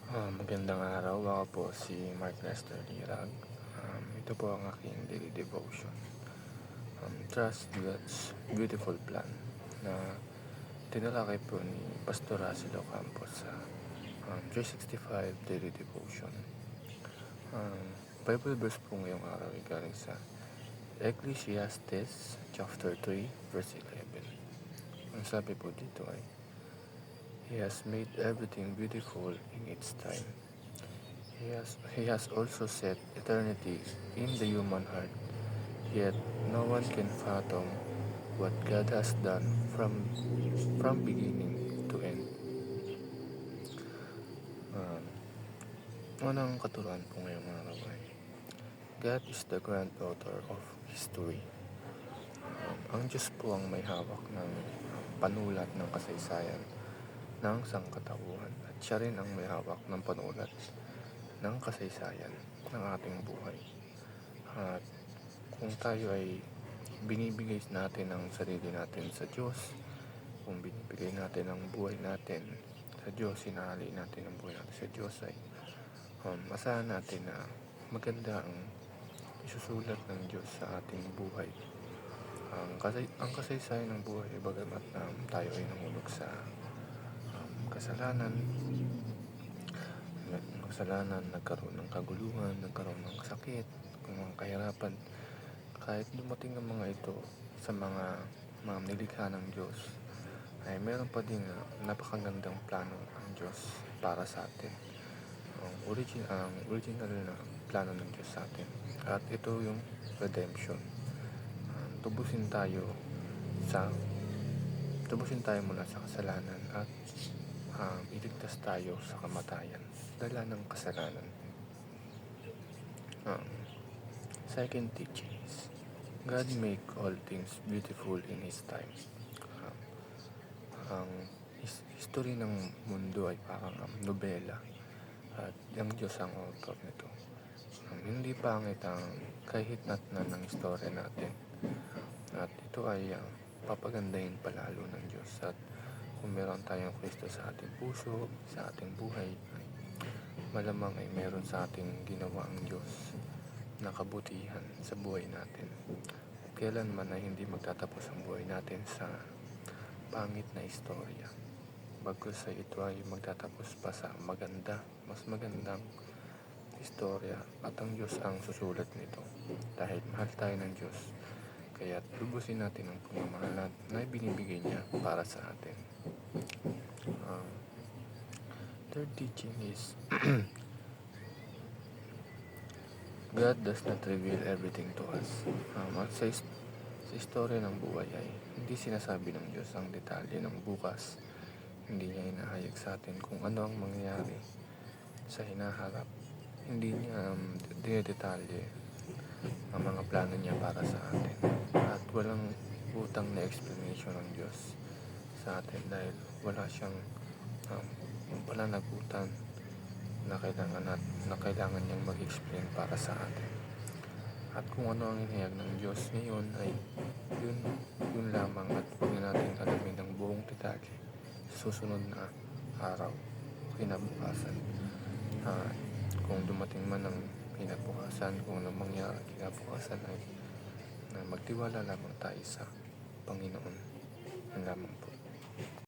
Magandang araw, ako po si Mark Lester Lirag. Ito po ang aking daily devotion. Trust God's Beautiful Plan na tinalakay po ni Pastor Russell Ocampo sa 365 Daily Devotion. Bible verse po ngayong araw ay galing sa Ecclesiastes chapter 3 verse 11. Ang sabi po dito ay, He has made everything beautiful in its time. He has also set eternity in the human heart, yet no one can fathom what God has done from beginning to end. Unang katuruan po ngayong araw ay, God is the grand author of history. Ang Diyos po ang may hawak ng panulat ng kasaysayan ng sangkatauhan at siya rin ang may hawak ng panulat ng kasaysayan ng ating buhay. At kung tayo ay binibigay natin ang sarili natin sa Diyos, kung binibigay natin ang buhay natin sa Diyos, sinahali natin ang buhay natin sa Diyos, ay asahan natin na maganda ang isusulat ng Diyos sa ating buhay. Ang kasaysayan ng buhay, bagamat tayo ay nahulog sa kasalanan, nagkaroon ng kaguluhan, nagkaroon ng sakit, ng kahirapan, kahit dumating ang mga ito sa mga nilikha ng Diyos, ay meron pa din napakagandang plano ang Diyos para sa atin. Ang original na plano ng Diyos sa atin. At ito yung redemption. Tubusin tayo mula sa kasalanan at iligtas tayo sa kamatayan, dala ng kasalanan. Second teaching is, God make all things beautiful in His time. Ang history ng mundo ay parang nobela at ang Diyos ang author nito. Hindi pangit ang kahitnatnan ng istorya natin at ito ay papagandahin palalo ng Diyos. At kung meron tayong Kristo sa ating puso, sa ating buhay, malamang ay meron sa ating ginawa ang Diyos na kabutihan sa buhay natin. At kailanman ay hindi magtatapos ang buhay natin sa pangit na istorya. Bagkus ay ito ay magtatapos pa sa mas magandang istorya, at ang Diyos ang susulat nito. Dahil mahal tayo ng Diyos, kaya lubusin natin ang pagmamahal na binibigay niya para sa atin. Third teaching is, God does not reveal everything to us. Sa istorya ng buhay ay hindi sinasabi ng Diyos ang detalye ng bukas. Hindi niya inahayag sa atin kung ano ang mangyayari sa hinaharap. Hindi niya dinedetalye ang mga plano niya para sa atin. At walang utang na explanation ng Diyos sa atin dahil wala siyang pananagutan na kailangan niyang mag-explain para sa atin. At kung ano ang inihayag ng Diyos ngayon ay yun lamang, at huwag na natin alamin ng buong detalye sa susunod na araw, kinabukasan. Kung dumating man ang kinabukasan, kung ano mangyari kinabukasan, ay magtiwala lamang tayo sa Panginoon. Yun lamang po.